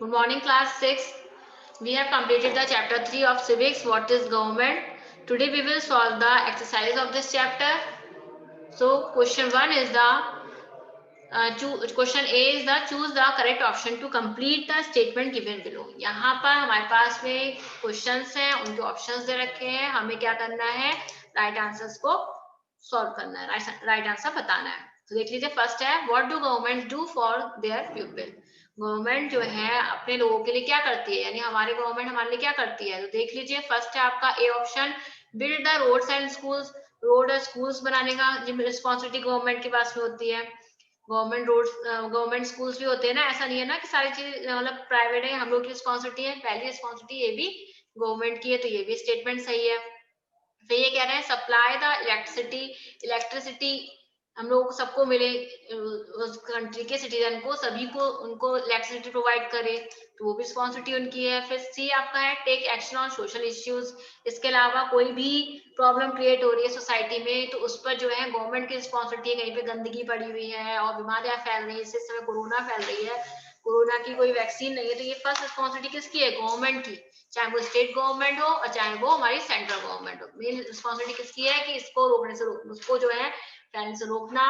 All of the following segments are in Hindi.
Good morning, class 6. We have completed the chapter 3 of civics. What is government? Today we will solve the exercise of this chapter. So question 1 is the question A is the choose the correct option to complete the statement given below. यहाँ पर हमारे पास में क्वेश्चंस हैं, उनके ऑप्शंस दे रखे हैं, हमें क्या करना है, राइट आंसर्स को सॉल्व करना है, राइट आंसर बताना है. तो देख लीजिए, फर्स्ट है what do government do for their people. Government जो है अपने लोगों के लिए क्या करती है, यानी हमारी गवर्नमेंट हमारे लिए क्या करती है. तो देख लीजिए, फर्स्ट है आपका A option, build the roads and schools. Road और स्कूल्स बनाने का रिस्पॉन्सिबिलिटी गवर्नमेंट के पास में होती है. गवर्नमेंट रोड्स गवर्नमेंट स्कूल्स भी होते हैं ना, ऐसा नहीं है ना कि सारी चीज मतलब प्राइवेट है, हम लोग की रिस्पॉन्सिबिलिटी है. पहली रिस्पॉन्सिबिलिटी ये भी गवर्नमेंट की है, तो ये भी स्टेटमेंट सही है. फिर ये कह रहे हैं सप्लाई द इलेक्ट्रिसिटी हम लोग सबको मिले, उस कंट्री के सिटीजन को सभी को उनको इलेक्ट्रिसिटी प्रोवाइड करे, तो वो भी रिस्पॉन्सिबिलिटी उनकी है. फिर सी आपका है take action on social issues. इसके अलावा कोई भी प्रॉब्लम क्रिएट हो रही है सोसाइटी में, तो उस पर जो है गवर्नमेंट की रिस्पॉन्सिबिलिटी है. कहीं पे गंदगी पड़ी हुई है और बीमारियां फैल रही है, इस समय कोरोना फैल रही है, कोरोना की कोई वैक्सीन नहीं है, तो ये फर्स्ट रिस्पॉन्सिबिलिटी किसकी है, गवर्नमेंट की. चाहे वो स्टेट गवर्नमेंट हो और चाहे वो हमारी सेंट्रल गवर्नमेंट हो, मेन रिस्पॉन्सिबिलिटी किसकी है कि इसको रोकने से उसको जो है फैलने से रोकना,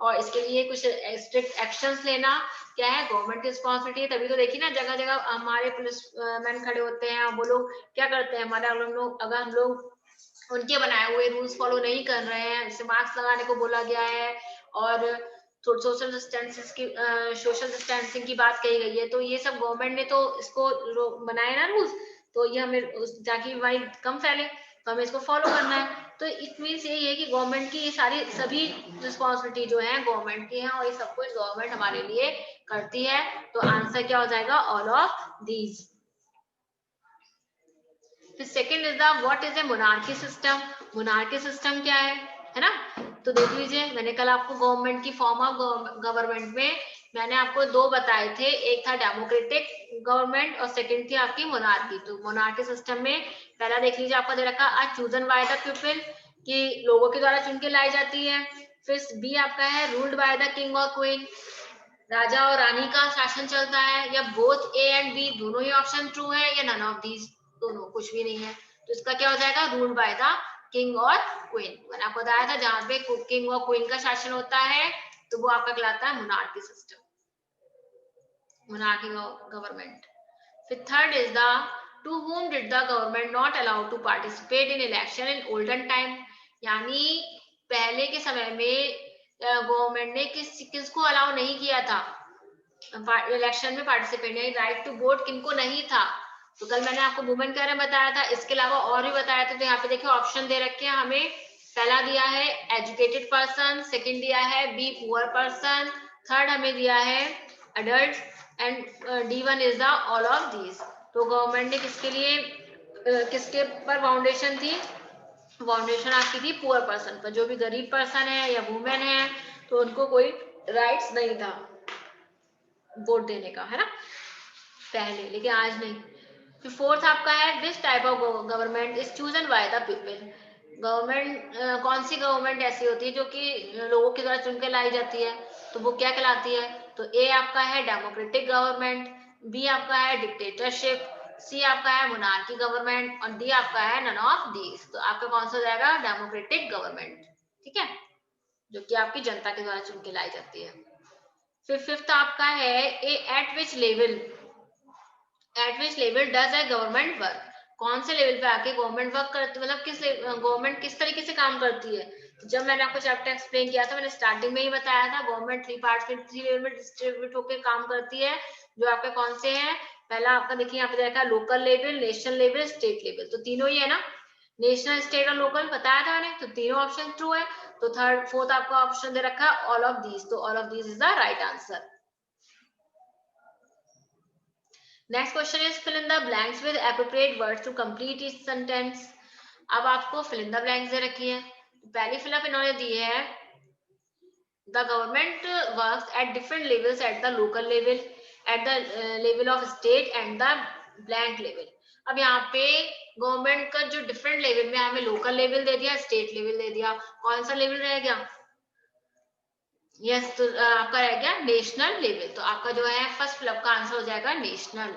और इसके लिए कुछ स्ट्रिक्ट एक्शंस लेना क्या है, गवर्नमेंट की रिस्पॉन्सिबिलिटी है. तभी तो देखिए ना, जगह जगह हमारे पुलिस मैन खड़े होते हैं, वो लोग क्या करते हैं, हमारे अगर हम लोग उनके बनाए हुए रूल्स फॉलो नहीं कर रहे हैं, जैसे मास्क लगाने को बोला गया है और सोशल डिस्टेंसिंग की बात कही गई है, तो ये सब गवर्नमेंट ने तो इसको बनाए ना रूल्स, तो ये हमें ताकि बीमारी कम फैले, तो हमें इसको फॉलो करना है. तो इट मीन्स यही है कि गवर्नमेंट की ये सारी सभी रिस्पॉन्सिबिलिटी जो है गवर्नमेंट की है, और ये सब कुछ गवर्नमेंट हमारे लिए करती है. तो आंसर क्या हो जाएगा, ऑल ऑफ दीज. फिर second is the what is a monarchy system. Monarchy system क्या है ना. तो देख लीजिए, मैंने कल आपको गवर्नमेंट की फॉर्म ऑफ गवर्नमेंट में मैंने आपको दो बताए थे, एक था डेमोक्रेटिक गवर्नमेंट और सेकंड थी आपकी मोनार्की. तो मोनार्की सिस्टम में पहला देख लीजिए, आपका दे रखा आज चूजन बाय द पीपल, कि लोगों के द्वारा चुन के लाई जाती है. फिर बी आपका है रूल्ड बाय द किंग और क्वीन, राजा और रानी का शासन चलता है. या बोथ ए एंड बी दोनों ही ऑप्शन ट्रू है, या नन ऑफ दीज दोनों कुछ भी नहीं है. तो इसका क्या हो जाएगा, रूल्ड बाय द किंग और क्वीन. मैंने आपको बताया था जहां पे किंग और क्वीन का शासन होता है, तो वो आपका कहलाता है मोनार्की सिस्टम, मोनार्की गवर्नमेंट. फिर third is the two whom did the government not allow to participate in election in olden time. यानी पहले के समय में गवर्नमेंट ने किसको अलाउ नहीं किया था इलेक्शन में पार्टिसिपेट, यानी राइट टू वोट किनको नहीं था. तो कल मैंने आपको वुमेन के बारे में बताया था, इसके अलावा और भी बताया था. तो यहाँ पे देखिए ऑप्शन दे रखे हैं हमें, पहला दिया है एजुकेटेड पर्सन, सेकंड दिया है बी पुअर पर्सन, थर्ड हमें दिया है adult, and D1 is the all of these. तो गवर्नमेंट ने किसके लिए किसके पर फाउंडेशन थी, फाउंडेशन आपकी थी पुअर पर्सन पर. जो भी गरीब पर्सन है या वुमेन है, तो उनको कोई राइट्स नहीं था वोट देने का, है ना, पहले, लेकिन आज नहीं. फिर फोर्थ आपका है this type of government is chosen by the people. Government कौन सी गवर्नमेंट ऐसी होती है जो कि लोगों के द्वारा चुन के लाई जाती है, तो वो क्या कहलाती है. तो ए आपका है डेमोक्रेटिक गवर्नमेंट, बी आपका है डिक्टेटरशिप, सी आपका है मोनार्की गवर्नमेंट, और डी आपका है नन ऑफ दीज. तो आपका कौन सा हो जाएगा, डेमोक्रेटिक गवर्नमेंट. ठीक है, जो कि आपकी जनता के द्वारा चुन के लाई जाती है. फिर फिफ्थ आपका है a at which level does a government work. कौन से लेवल पे आके गवर्नमेंट वर्क करती है, मतलब गवर्नमेंट किस तरीके से काम करती है. तो जब मैंने आपको चैप्टर एक्सप्लेन किया था, मैंने स्टार्टिंग में ही बताया था गवर्नमेंट थ्री पार्ट्स में, थ्री लेवल में डिस्ट्रीब्यूट होकर काम करती है. जो आपके कौन से हैं, पहला आपका देखिए यहाँ पे देखा local level, national level, state level. तो तीनों ही है ना, नेशनल स्टेट और लोकल बताया था मैंने, तो तीनों ऑप्शन ट्रू है. तो थर्ड फोर्थ आपका ऑप्शन दे रखा है ऑल ऑफ दीज, तो all of these is the right answer. Next question is fill in the blanks with appropriate words to complete each sentence. अब आपको फिल इन द ब्लैंक्स दे रखी है. पहली फिलअप इन्होंने दी है the government works at different levels at the local level, at the level of state and the blank level. अब यहाँ पे गवर्नमेंट का जो डिफरेंट लेवल में हमें लोकल लेवल दे दिया, स्टेट लेवल दे दिया, कौन सा लेवल रह गया, यस, तो आपका रह गया नेशनल लेवल, तो आपका जो है फर्स्ट फिलअप का आंसर हो जाएगा नेशनल।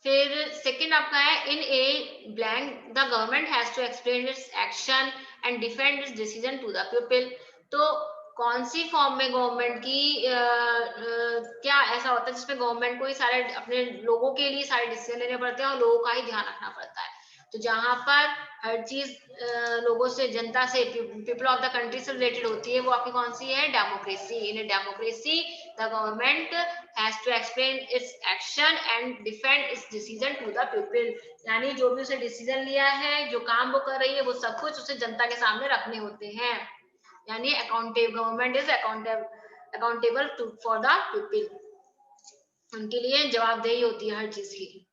फिर सेकंड आपका है in a blank the government has to explain its action and defend its decision to the people. तो कौन सी फॉर्म में गवर्नमेंट की क्या ऐसा होता है जिसमें गवर्नमेंट को ही सारे अपने लोगों के लिए सारे डिसीजन लेने पड़ते हैं और लोगों का ही ध्यान रखना पड़ता है। तो जहां पर हर चीज लोगों से, जनता से, पीपल ऑफ द कंट्री से रिलेटेड होती है, वो आपकी कौन सी है? Democracy. In democracy the government has to explain its action and defend its decision to the people. यानी जो भी उसे डिसीजन लिया है, जो काम वो कर रही है, वो सब कुछ उसे जनता के सामने रखने होते हैं। यानी accountable, government is accountable for the people, उनके लिए जवाबदेही होती है हर चीज की।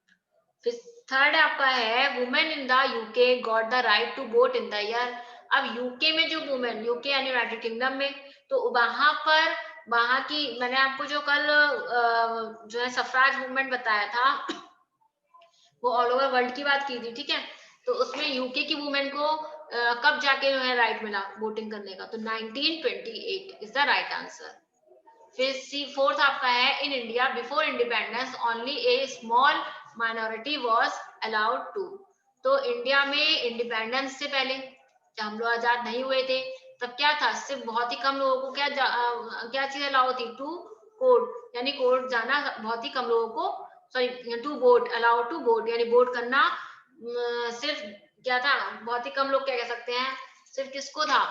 फिर थर्ड आपका है women in the UK got the right to vote in the year. अब यूके में जो वुमेन, यूके यानी यूनाइटेड किंगडम में, तो वहां पर वहां की, मैंने आपको जो कल जो है सफराज मूवमेंट बताया था, वो ऑल ओवर वर्ल्ड की बात की थी, ठीक है। तो उसमें यूके की वुमेन को कब जाके जो है राइट मिला वोटिंग करने का? तो 1928 इज द राइट आंसर। फिर सी फोर्थ आपका है in India before independence only a small minority was allowed to. तो इंडिया में इंडिपेंडेंस से पहले, जब हम लोग आजाद नहीं हुए थे, तब क्या था? सिर्फ बहुत ही कम लोगों को क्या चीज अलाउ थी? टू कोर्ट, यानी कोर्ट जाना बहुत ही कम लोगों को, sorry to vote, allowed to vote यानी वोट करना सिर्फ क्या था? बहुत ही कम लोग क्या कह सकते हैं, सिर्फ किसको था?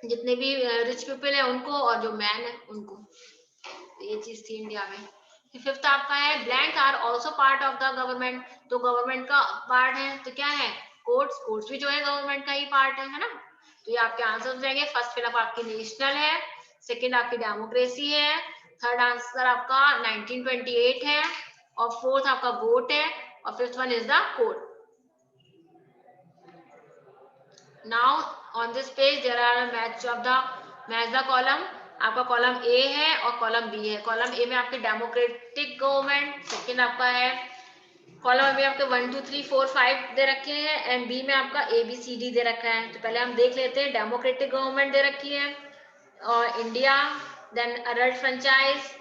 जितने भी रिच पीपल है उनको, और जो मैन है उनको। तो ये चीज थी इंडिया में। फिफ्थ आपका है blank are also part of the government. तो गवर्नमेंट का पार्ट है तो क्या है? कोर्ट्स, कोर्ट्स भी जो है गवर्नमेंट का ही पार्ट है ना। तो ये आपके आंसर हो जाएंगे। फर्स्ट फिलअप आपकी नेशनल है, सेकेंड आपकी डेमोक्रेसी है, थर्ड आंसर आपका 1928 है, और फोर्थ आपका वोट है, और fifth one is the court. Now on this page there are a match the column। आपका कॉलम ए है और कॉलम बी है। कॉलम ए में आपके डेमोक्रेटिक गवर्नमेंट, सेकंड आपका है कॉलम में आपके 1 2 3 4 5 दे रखे हैं, एंड बी में आपका ए बी सी डी दे रखा है। तो पहले हम देख लेते हैं। डेमोक्रेटिक गवर्नमेंट दे रखी है और India, then adult franchise,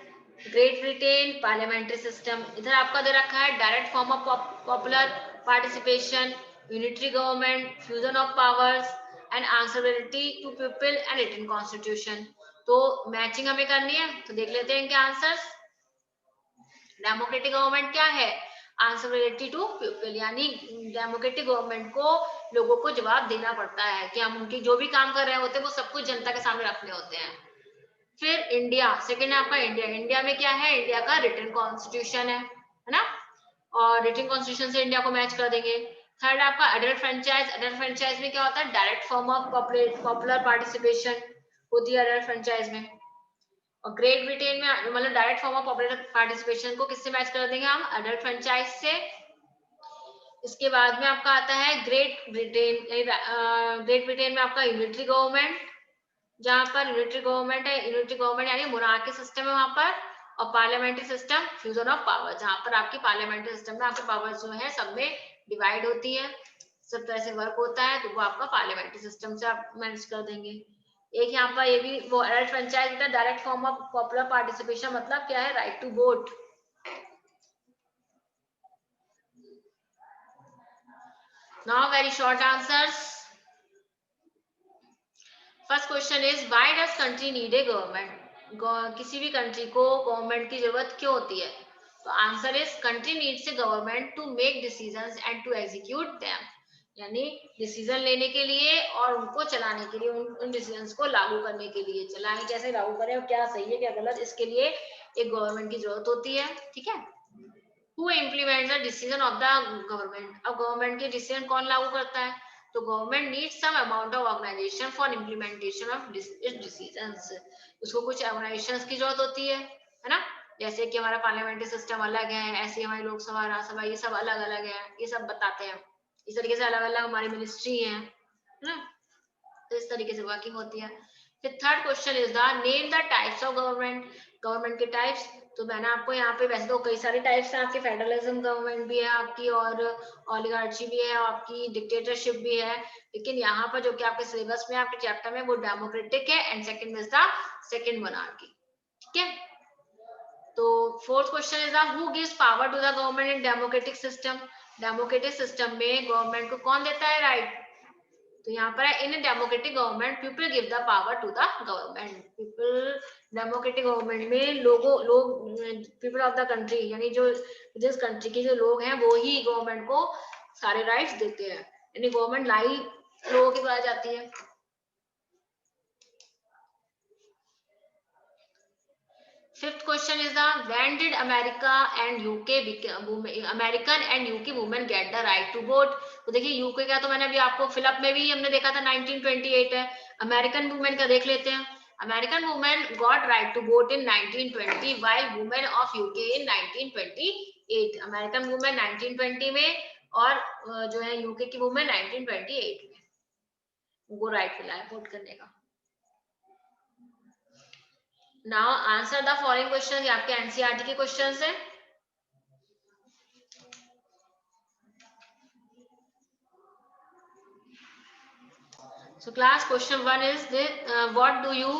Great Britain, parliamentary system. इधर आपका दे रखा है direct form of popular participation, unitary government, fusion of powers and answerability to people and written constitution. तो मैचिंग हमें करनी है, तो देख लेते हैं क्या आंसर्स। डेमोक्रेटिक गवर्नमेंट क्या है? आंसरेबिलिटी टू पीपल, यानी डेमोक्रेटिक गवर्नमेंट को लोगों को जवाब देना पड़ता है कि हम उनकी जो भी काम कर रहे होते हैं वो सब कुछ जनता के सामने रखने होते हैं। फिर इंडिया, सेकेंड है आपका इंडिया। इंडिया में क्या है? इंडिया का रिटन कॉन्स्टिट्यूशन है ना, और रिटन कॉन्स्टिट्यूशन से इंडिया को मैच कर देंगे। थर्ड आपका अडल्ट फ्रेंचाइज। अडल्ट फ्रेंचाइज में क्या होता है? Direct form of popular participation होती है अडल्ट फ्रेंचाइज में। और ग्रेट ब्रिटेन में मतलब direct form of popular participation को किससे मैच कर देंगे हम? अडल्ट फ्रेंचाइज से। इसके बाद में आपका आता है ग्रेट ब्रिटेन। ग्रेट ब्रिटेन में आपका यूनिटरी गवर्नमेंट, जहां पर यूनिटरी गवर्नमेंट है, यूनिटरी गवर्नमेंट यानी मोनार्की सिस्टम है वहां पर, और parliamentary system fusion of power, जहां पर आपकी पार्लियामेंट्री सिस्टम में आपके पावर जो है सब में डिवाइड होती है, सब तरह से वर्क होता है, तो वो आपका पार्लियामेंट्री सिस्टम से आप मैनेज कर देंगे। एक यहाँ पर ये भी वो adult franchise direct form of popular participation, मतलब क्या है? Right to vote. Now very short answers. First question is why does country need a government? किसी भी कंट्री को गवर्नमेंट की जरूरत क्यों होती है? तो answer is country needs a government to make decisions and to execute them. यानी डिसीजन लेने के लिए और उनको चलाने के लिए, उन डिसीजंस को लागू करने के लिए, चलाएं कैसे, लागू करें, और क्या सही है क्या गलत, इसके लिए एक गवर्नमेंट की जरूरत होती है, ठीक है। Who implements the decision of the government? अब गवर्नमेंट के डिसीजन कौन लागू करता है? तो government needs some amount of organisation for implementation of its decisions. उसको कुछ ऑर्गेनाइजेशंस की जरूरत होती है ना। जैसे कि हमारा पार्लियामेंट्री सिस्टम अलग है, ऐसे हमारी लोकसभा, राज्यसभा, ये सब अलग अलग है, ये सब बताते हैं। इस तरीके से अलग अलग हमारी मिनिस्ट्री है ना, तो इस तरीके से वर्किंग होती है। फिर third question is the name the types of government. Government के टाइप्स। तो मैंने आपको यहाँ पे, वैसे तो कई सारे टाइप्स हैं आपके, फेडरलिज्म गवर्नमेंट भी है आपकी, और ओलिगार्ची भी है, आपकी डिक्टेटरशिप भी है, लेकिन यहाँ पर जो कि आपके सिलेबस में आपके चैप्टर में वो डेमोक्रेटिक है, and second is the second monarchy. ठीक है, तो fourth question is who gives power to the government in democratic system. Democratic system में गवर्नमेंट को कौन देता है राइट? तो यहाँ पर है in democratic government people give the power to the government. People, democratic government में लोग पीपल ऑफ द कंट्री, यानी जो जिस कंट्री के जो लोग हैं वो ही गवर्नमेंट को सारे राइट्स देते हैं, यानी गवर्नमेंट लाई लोगों के द्वारा जाती है। Fifth question is when did America and UK American and UK women get the right to vote? तो देखिए यूके का तो मैंने अभी आपको फिलअप में भी हमने देखा था 1928 है। अमेरिकन वुमेन का देख लेते हैं। American women got right to vote in 1920 while women of UK in 1928। American women 1920 में और जो है यूके की वुमेन 1928 में उनको राइट मिला है वोट करने का। Now answer the following question, ये आपके एनसीईआरटी के क्वेश्चंस हैं। So class question 1 is what do you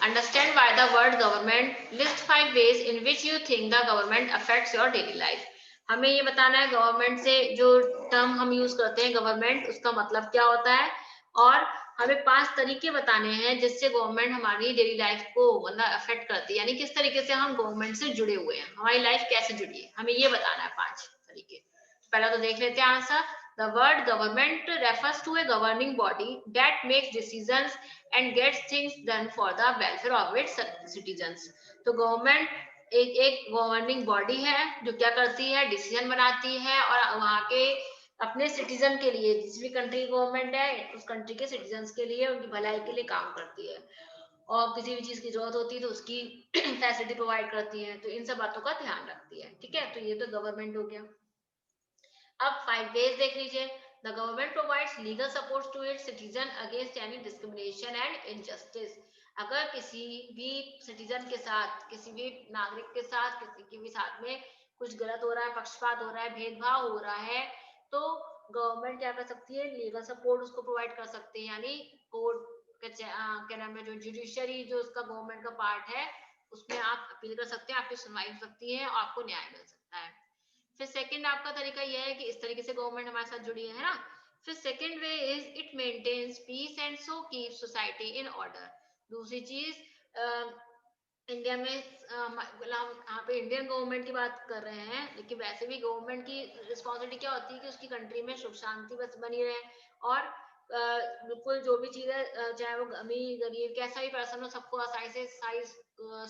understand by the word government? List 5 ways in which you think the government affects your daily life. हमें ये बताना है गवर्नमेंट से जो टर्म हम यूज करते हैं गवर्नमेंट, उसका मतलब क्या होता है, और हमें 5 तरीके बताने हैं जिससे गवर्नमेंट हमारी डेली लाइफ को मतलब अफेक्ट करती है, यानी किस तरीके से हम गवर्नमेंट से जुड़े हुए हैं, हमारी लाइफ कैसे जुड़ी है, हमें ये बताना है 5 तरीके। पहला तो देख लेते हैं answer. The word government refers to a governing body that makes decisions and gets things done for the welfare of its citizens. तो गवर्नमेंट एक गवर्निंग बॉडी है जो क्या करती है, डिसीजन बनाती है और वहाँ के अपने सिटीजन के लिए, जिस भी कंट्री गवर्नमेंट है उस कंट्री के सिटीजन के लिए उनकी भलाई के लिए काम करती है, और किसी भी चीज की जरूरत होती है तो उसकी फैसिलिटी प्रोवाइड करती है, तो इन सब बातों का ध्यान रखती है। ठीक है, तो ये तो गवर्नमेंट हो गया। अब 5 वेज देख लीजिए। The government provides legal support to its citizen against any discrimination and injustice. अगर किसी भी सिटीजन के साथ, किसी भी नागरिक के साथ, किसी के भी साथ में कुछ गलत हो रहा है, पक्षपात हो रहा है, भेदभाव हो रहा है, तो गवर्नमेंट क्या कर सकती है, लीगल सपोर्ट उसको प्रोवाइड कर सकते हैं, यानी कोर्ट क्या नाम है, जो जुडिशरी जो उसका गवर्नमेंट का पार्ट है उसमें आप अपील कर सकते हैं, आपकी सुनवाई हो सकती है और आपको न्याय मिल सकता है। फिर सेकंड आपका तरीका यह है कि इस तरीके से गवर्नमेंट हमारे साथ जुड़ी है ना। फिर second way is it maintains peace and so keep society in order. दूसरी चीज, इंडिया में हम यहाँ पे इंडियन गवर्नमेंट की बात कर रहे हैं, लेकिन वैसे भी गवर्नमेंट की रिस्पॉन्सिबिलिटी क्या होती है कि उसकी कंट्री में सुख शांति बस बनी रहे, और बिल्कुल जो भी चीज है, चाहे वो अमीर गरीब कैसा भी पर्सन हो, सबको आसानी से सारी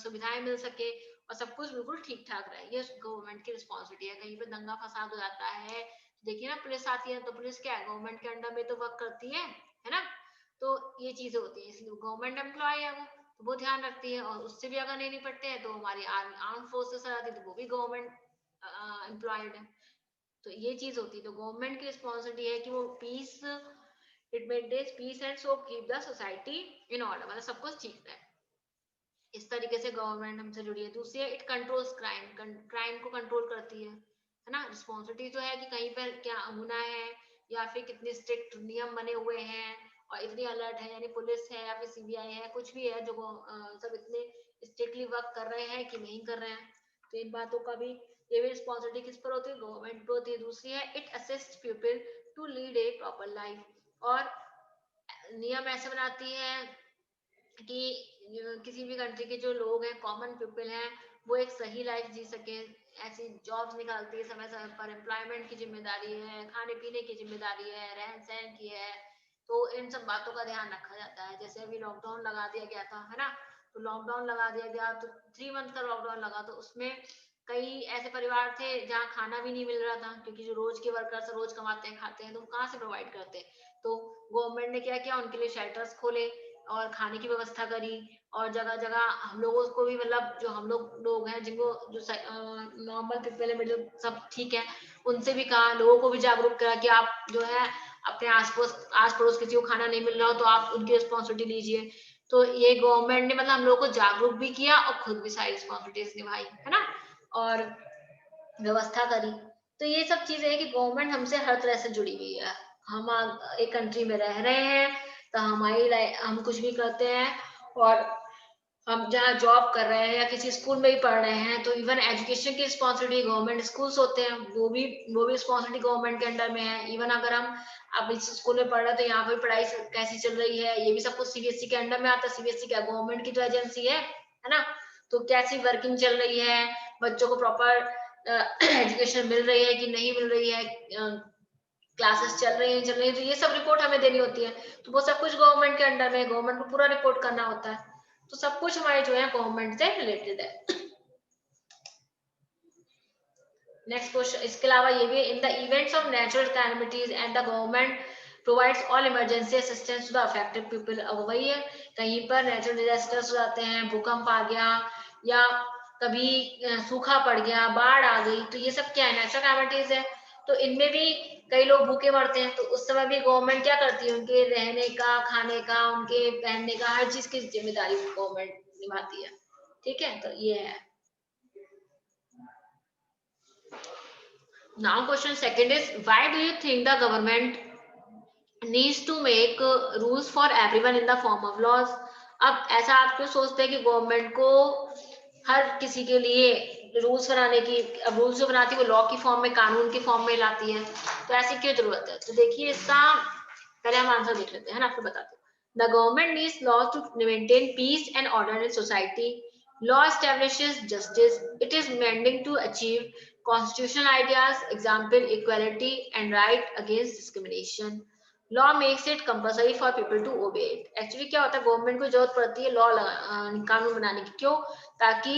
सुविधाएं मिल सके और सब कुछ बिल्कुल ठीक ठाक रहे, ये गवर्नमेंट की रिस्पॉन्सिबिलिटी है। कहीं पे दंगा फसाद हो जाता है, देखिए ना पुलिस आती है, तो पुलिस क्या है, गवर्नमेंट के अंडर में तो वर्क करती है ना, तो ये चीजें होती है, इसलिए गवर्नमेंट एम्प्लॉय है वो, तो वो ध्यान रखती है, और उससे भी अगर नहीं निपटते हैं तो हमारी आर्म फोर्सेस आती है तो वो भी गवर्नमेंट एम्प्लॉयड है, तो ये चीज होती है। तो गवर्नमेंट की रिस्पॉन्सिबिलिटी है कि वो peace, it maintains peace and so keep the society in order, मतलब सब कुछ ठीक है, इस तरीके से गवर्नमेंट हमसे जुड़ी है। दूसरी है इट कंट्रोल्स क्राइम, क्राइम को कंट्रोल करती है ना। रिस्पॉन्सिबिलिटी तो है कि कहीं पर क्या होना है, या फिर कितने स्ट्रिक्ट नियम बने हुए हैं और इतनी अलर्ट है, यानी पुलिस है या फिर सीबीआई है, कुछ भी है जो सब इतने स्ट्रिक्टली वर्क कर रहे हैं कि नहीं कर रहे हैं, तो इन बातों का भी, ये भी रिस्पॉन्सिबिलिटी किस पर होती है, गवर्नमेंट पर होती है। दूसरी है it assist people to lead a proper life, और नियम ऐसे बनाती है कि किसी भी कंट्री के जो लोग हैं, कॉमन पीपल हैं, वो एक सही लाइफ जी सके, ऐसी जॉब्स निकालती है समय समय पर, एम्प्लॉयमेंट की जिम्मेदारी है, खाने पीने की जिम्मेदारी है, रहन सहन की है, तो इन सब बातों का ध्यान रखा जाता है। जैसे अभी लॉकडाउन लगा दिया गया था, है ना, तो लॉकडाउन लगा दिया गया तो 3 मंथ का लॉकडाउन लगा, तो उसमें कई ऐसे परिवार थे जहाँ खाना भी नहीं मिल रहा था, क्योंकि जो रोज के वर्कर्स रोज कमाते हैं खाते हैं, तो कहाँ से प्रोवाइड करते हैं, तो गवर्नमेंट ने क्या किया, उनके लिए शेल्टर्स खोले और खाने की व्यवस्था करी, और जगह जगह हम लोगों को भी, मतलब जो हम लोग हैं जिनको जो नॉर्मल पीपल है, मिडिल सब ठीक है, उनसे भी कहा, लोगों को भी जागरूक करा कि आप जो है अपने आस पड़ोस किसी को खाना नहीं मिल रहा हो तो आप उनकी रिस्पॉन्सिबिलिटी लीजिए। तो ये गवर्नमेंट ने मतलब हम लोग को जागरूक भी किया और खुद भी सारी रिस्पॉन्सिबिलिटीज निभाई, है ना, और व्यवस्था करी। तो ये सब चीजें है कि गवर्नमेंट हमसे हर तरह से जुड़ी हुई है। हम एक कंट्री में रह रहे हैं तो हमारी हम कुछ भी करते हैं, और हम जहाँ जॉब कर रहे हैं या किसी स्कूल में ही पढ़ रहे हैं तो इवन एजुकेशन की रिस्पॉन्सिबिलिटी गवर्नमेंट स्कूल्स होते हैं, वो भी रिस्पॉन्सिबिलिटी गवर्नमेंट के अंडर में है। इवन अगर हम अब इस स्कूल में पढ़ रहे हैं तो यहाँ पर पढ़ाई कैसी चल रही है, ये भी सब कुछ सीबीएसई के अंडर में आता है। सीबीएसई क्या गवर्नमेंट की तो एजेंसी है ना, तो कैसी वर्किंग चल रही है, बच्चों को प्रॉपर एजुकेशन मिल रही है कि नहीं मिल रही है, क्लासेस चल रही है, तो ये सब रिपोर्ट हमें देनी होती है। तो वो सब कुछ गवर्नमेंट के अंडर में, गवर्नमेंट को पूरा रिपोर्ट करना होता है। तो सब कुछ हमारे जो है गवर्नमेंट से रिलेटेड है। नेक्स्ट क्वेश्चन, इसके अलावा ये भी, in the events of natural calamities and the government provides all emergency assistance to the affected people. अब वही है, कहीं पर नेचुरल डिजास्टर्स हो जाते हैं, भूकंप आ गया या कभी सूखा पड़ गया, बाढ़ आ गई, तो ये सब क्या है, नेचुरल कैलामिटीज है। तो इनमें भी कई लोग भूखे मरते हैं, तो उस समय भी गवर्नमेंट क्या करती है, उनके रहने का, खाने का, उनके पहनने का, हर चीज की जिम्मेदारी गवर्नमेंट निभाती है। ठीक है, तो ये है। Now question second is, why do you think the government needs to make rules for everyone in the form of laws? अब ऐसा आप क्यों सोचते हैं कि गवर्नमेंट को हर किसी के लिए रूल्स बनाने की, अब रूल्स जो बनाती है वो लॉ की फॉर्म में, कानून की फॉर्म में लाती है, तो ऐसी क्यों जरूरत है? तो देखिए इसका पहले हम आंसर देख लेते हैं ना, फिर बताते हैं। The government needs laws to maintain peace and order in society. Law establishes justice. It is meant to achieve constitutional ideas, example equality and right against discrimination. Law makes it compulsory for people to obey it. Actually क्या होता है, गवर्नमेंट को जरूरत पड़ती है लॉ कानून बनाने की, क्यों? ताकि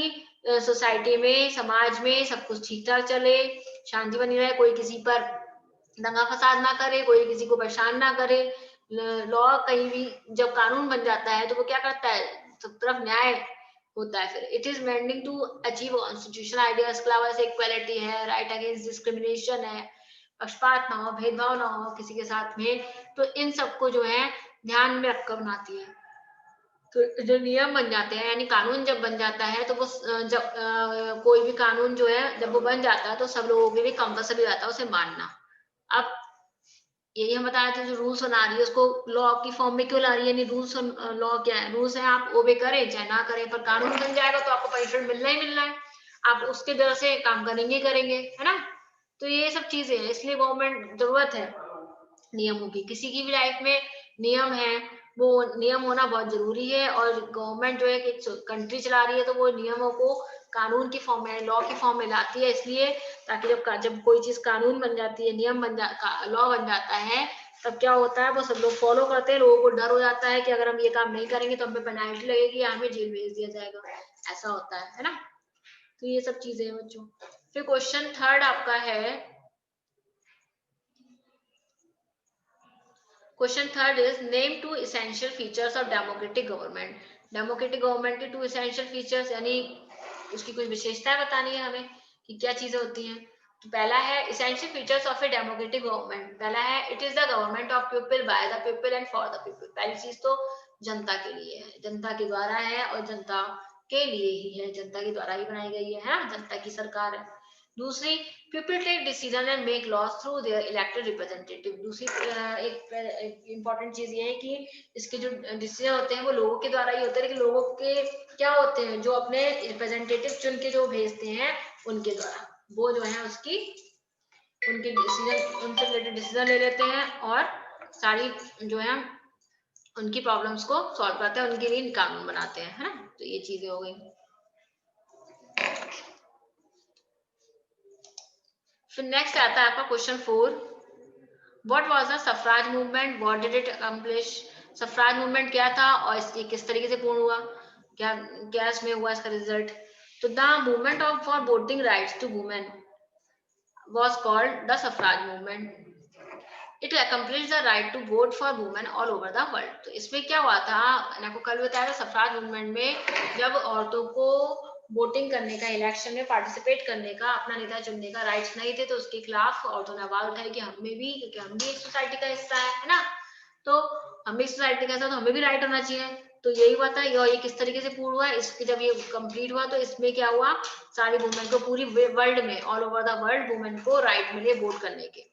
सोसाइटी में, समाज में सब कुछ ठीक ठाक चले, शांति बनी रहे, कोई किसी पर दंगा फसाद ना करे, कोई किसी को परेशान ना करे। लॉ कहीं भी जब कानून बन जाता है तो वो क्या करता है, सब तरफ न्याय होता है। फिर it is mending to achieve constitutional ideas के अलावा इक्वालिटी है, राइट अगेंस्ट डिस्क्रिमिनेशन है, पक्षपात ना हो, भेदभाव ना हो किसी के साथ में, तो इन सबको जो है ध्यान में रखकर बनाती है। तो जो नियम बन जाते हैं, यानी कानून जब बन जाता है तो वो जब कोई भी कानून जो है जब वो बन जाता है तो सब लोगों के लिए कंपल्सरी रहता है उसे मानना। अब यही हम बता रहे थे, जो रूल्स बना रही है उसको लॉ की फॉर्म में क्यों ला रही है, यानी रूल्स, लॉ क्या है, रूल्स है, आप ओबे करें चाहे ना करें, पर कानून बन जाएगा तो आपको पनिशमेंट मिलना ही मिलना है, आप उसके डर से काम करेंगे करेंगे, है ना। तो ये सब चीजें हैं, इसलिए गवर्नमेंट जरूरत है नियमों की। किसी की भी लाइफ में नियम है, वो नियम होना बहुत जरूरी है, और गवर्नमेंट जो है कि कंट्री चला रही है तो वो नियमों को कानून की फॉर्म में, लॉ की फॉर्म में लाती है, इसलिए ताकि जब कोई चीज कानून बन जाती है, नियम बन लॉ बन जाता है, तब क्या होता है, वो सब लोग फॉलो करते हैं, लोगों को डर हो जाता है कि अगर हम ये काम नहीं करेंगे तो हमें पेनल्टी लगेगी या हमें जेल भेज दिया जाएगा, ऐसा होता है ना। तो ये सब चीजें हैं बच्चों। फिर क्वेश्चन थर्ड आपका है, question third is, name two essential features of democratic government. Democratic government के टू इसेंशियल फीचर्स, यानी उसकी कुछ विशेषताएं बतानी है हमें कि क्या चीजें होती हैं। तो पहला है essential features of a democratic government, पहला है it is the government of people, by the people and for the people. पहली चीज तो जनता के लिए है, जनता के द्वारा है और जनता के लिए ही है, जनता के द्वारा ही बनाई गई है ना, जनता की सरकार है। दूसरी, people take decision and make laws through their elected representative. दूसरी एक इम्पॉर्टेंट चीज ये है कि इसके जो डिसीजन होते हैं वो लोगों के द्वारा ही होते हैं, लेकिन लोगों के क्या होते हैं, जो अपने रिप्रेजेंटेटिव चुन के जो भेजते हैं उनके द्वारा, वो जो है उसकी उनके डिसीजन, उनसे रिलेटेड डिसीजन ले लेते हैं और सारी जो है उनकी प्रॉब्लम्स को सॉल्व करते हैं, उनके लिए कानून बनाते हैं, है ना। तो ये चीजें हो गई। फिर नेक्स्ट आता है आपका question 4, what was the suffrage movement, what did it accomplish. Suffrage movement क्या था और इसकी किस तरीके से पूर्ण हुआ, क्या क्या इसमें हुआ इसका रिजल्ट। तो the movement of for voting rights to women was called the suffrage movement. It accomplished the right to vote for women all over the world. तो इसमें क्या हुआ था, मैंने आपको कल बताया था, सफराज मूवमेंट में जब औरतों को वोटिंग करने का, इलेक्शन में पार्टिसिपेट करने का, अपना नेता चुनने का राइट्स नहीं थे, तो उसके खिलाफ औरतों ने आवाज उठाई कि हमें भी, क्योंकि हम भी एक सोसाइटी का हिस्सा है ना, तो हम भी सोसाइटी का हिस्सा, तो हमें भी राइट होना चाहिए। तो यही हुआ था, ये किस तरीके से पूर्ण हुआ, इसके जब ये कंप्लीट हुआ तो इसमें क्या हुआ, सारी वुमेन को, पूरी वर्ल्ड में, all over the world women को राइट मिले वोट करने के।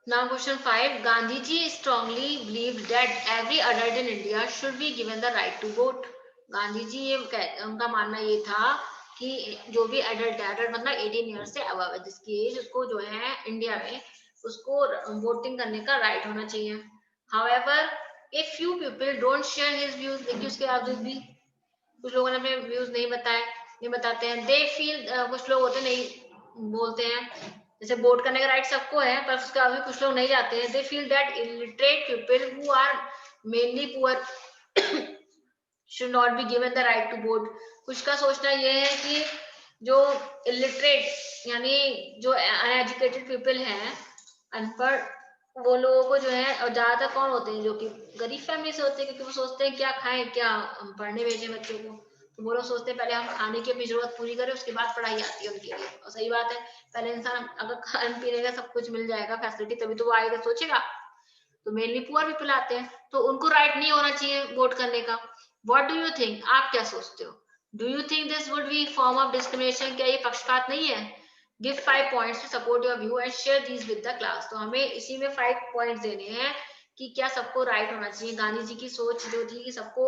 Now question 5. Gandhiji strongly believed that every adult in India should be given the right to vote. Gandhi ji ये उनका मानना ये था कि जो भी एडल्ट है, एडल्ट मतलब 18 ईयर्स से अबव है, जिसकी एज उसको जो है इंडिया में उसको वोटिंग करने का राइट होना चाहिए। However, a few people don't share his views, लेकिन उसके बावजूद भी कुछ लोगों ने अपने व्यूज नहीं बताए, नहीं बताते हैं। दे फील, कुछ लोग होते नहीं बोलते हैं, जैसे वोट करने का राइट सबको है, पर उसके बाद भी कुछ लोग नहीं जाते हैं। They feel that illiterate people who are mainly poor should not be given the right to vote. कुछ का सोचना यह है कि जो इलिटरेट यानी जो अनएजुकेटेड पीपल हैं, अनपढ़, वो लोगों को जो है, और ज्यादातर कौन होते हैं, जो कि गरीब फैमिली से होते हैं, क्योंकि वो सोचते हैं क्या खाएं, क्या हम पढ़ने भेजें बच्चों को, तो वो लोग सोचते हैं पहले हम खाने की अपनी जरूरत पूरी करें, उसके बाद पढ़ाई आती है उनके लिए। और सही बात है, पहले इंसान अगर खाने पीने का सब कुछ मिल जाएगा फैसिलिटी, तभी तो वो आएगा सोचेगा। तो मेनली पुअर पीपल आते हैं, तो उनको राइट नहीं होना चाहिए वोट करने का। व्हाट डू यू थिंक, आप क्या सोचते हो? Do you think this would be form of discrimination? क्या ये पक्षपात नहीं है? Give 5 points to support your view and share these with the class. तो हमें इसी में 5 पॉइंट्स देने हैं कि क्या सबको राइट होना चाहिए। गांधी जी की सोच जो थी कि सबको,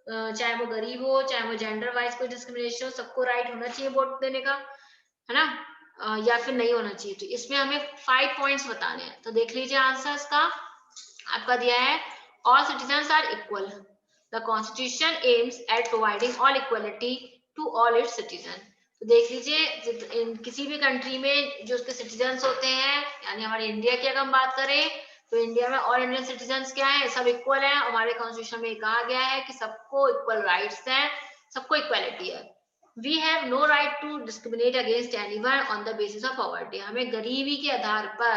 चाहे वो गरीब हो, चाहे वो जेंडर वाइज कोई डिस्क्रिमिनेशन हो, सबको राइट होना चाहिए वोट देने का, है ना, या फिर नहीं होना चाहिए। तो इसमें हमें 5 पॉइंट्स बताने हैं। तो देख लीजिए आंसर्स का, आपका दिया है all citizens are equal, the constitution aims at providing all equality to all its citizen. तो देख लीजिए, किसी भी कंट्री में जो उसके सिटीजन्स होते हैं, यानी हमारे इंडिया की अगर हम बात करें, तो इंडिया में ऑल इंडियन सिटीजन्स क्या है, सब इक्वल है। हमारे कॉन्स्टिट्यूशन में कहा गया है कि सबको इक्वल राइट्स हैं, सबको इक्वलिटी है। We have no right to discriminate against anyone on the basis of poverty. हमें गरीबी के आधार पर,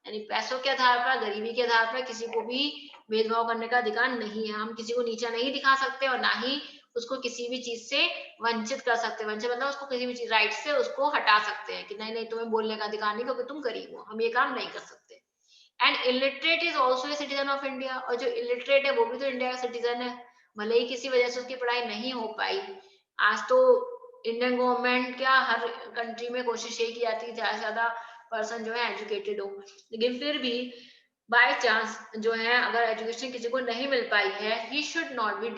यानी पैसों के आधार पर, गरीबी के आधार पर किसी को भी भेदभाव करने का अधिकार नहीं है। हम किसी को नीचा नहीं दिखा सकते और ना ही उसको किसी भी चीज से वंचित कर सकते हैं। वंचित मतलब उसको किसी भी चीज राइट से उसको हटा सकते हैं कि नहीं नहीं तुम्हें बोलने का अधिकार नहीं क्योंकि तुम गरीब हो, हम ये काम नहीं कर सकते। And illiterate is also a citizen of India, और जो इलिटरेट है वो भी तो इंडिया का सिटीजन है, भले ही किसी वजह से उसकी पढ़ाई नहीं हो पाई। आज तो इंडियन गवर्नमेंट क्या, हर कंट्री में कोशिश ये की जाती है ज्यादा से ज्यादा पर्सन जो है एजुकेटेड हो, लेकिन फिर भी बाय चांस जो है अगर एजुकेशन किसी को नहीं मिल पाई है, he should not B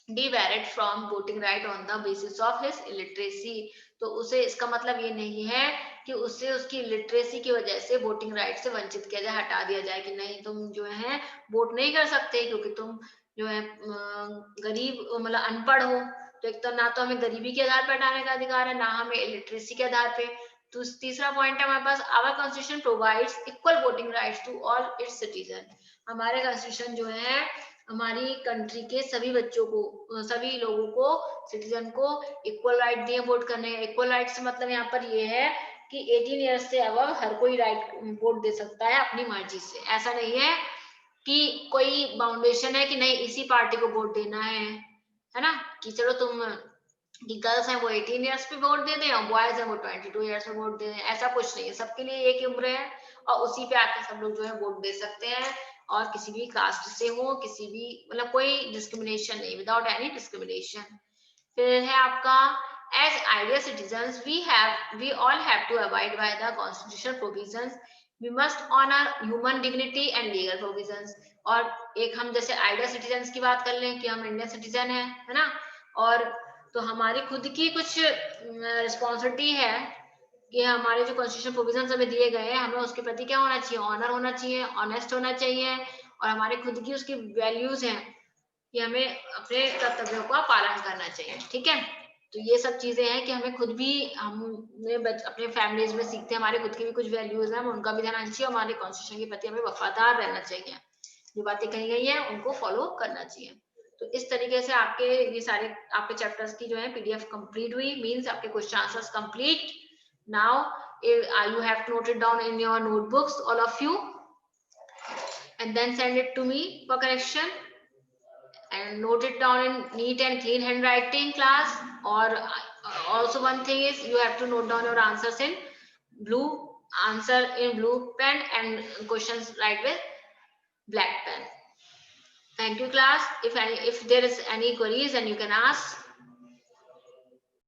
debarred from voting right on the basis of his illiteracy। तो उसे, इसका मतलब ये नहीं है कि उससे उसकी लिटरेसी की वजह से वोटिंग राइट से वंचित किया जाए, हटा दिया जाए कि नहीं तुम जो है वोट नहीं कर सकते क्योंकि तुम जो है गरीब मतलब अनपढ़ हो। तो एक तो ना तो हमें गरीबी के आधार पर हटाने का अधिकार है, ना हमें लिटरेसी के आधार पे। तो तीसरा पॉइंट है हमारे पास, our constitution provides equal voting rights to all its citizen. हमारे कॉन्स्टिट्यूशन जो है हमारी कंट्री के सभी बच्चों को, सभी लोगों को, सिटीजन को इक्वल राइट दिए वोट करने। इक्वल राइट से मतलब यहाँ पर ये है कि 18 ईयर्स से अबव हर कोई राइट वोट दे सकता है अपनी मर्जी से। ऐसा नहीं है कि कोई बाउंडेशन है कि नहीं इसी पार्टी को वोट देना है ना, कि चलो तुम कि गर्ल्स हैं वो 18 ईयर्स पे वोट दे दें और बॉयज हैं वो 22 ईयर्स में वोट दे दें, ऐसा कुछ नहीं है। सबके लिए एक ही उम्र है और उसी पे आके सब लोग जो है वोट दे सकते हैं, और किसी भी कास्ट से हो, किसी भी मतलब कोई डिस्क्रिमिनेशन नहीं, विदाउट एनी डिस्क्रिमिनेशन। फिर है आपका, as ideal citizens we all have to abide by the constitutional provisions, we must honour human dignity and legal provisions. और एक हम जैसे आइडियल सिटीजन्स की बात कर लें कि हम इंडियन सिटीजन है ना, और तो हमारी खुद की कुछ रिस्पॉन्सिबिलिटी है कि हमारे जो कॉन्स्टिट्यूशन प्रोविजंस हमें दिए गए हैं, हमें उसके प्रति क्या होना चाहिए, ऑनर होना चाहिए, ऑनेस्ट होना चाहिए, और हमारे खुद की उसकी वैल्यूज हैं कि हमें अपने कर्तव्यों का पालन करना चाहिए। ठीक है, तो ये सब चीजें हैं कि हमें खुद भी, हम अपने फैमिलीज में सीखते हैं, हमारे खुद की भी कुछ वैल्यूज हैं, उनका भी ध्यान रखना चाहिए, हमारे कॉन्स्टिट्यूशन के प्रति हमें वफादार रहना चाहिए, जो बातें कही गई है उनको फॉलो करना चाहिए। तो इस तरीके से आपके ये सारे आपके चैप्टर्स की जो है पीडीएफ कंप्लीट हुई, मींस आपके question answers complete. Now you have to note it down in your notebooks, all of you, and then send it to me for correction, and note it down in neat and clean handwriting class. Or also one thing is you have to note down your answers in blue answer in blue pen and questions write with black pen. Thank you, class. If there is any queries, then you can ask.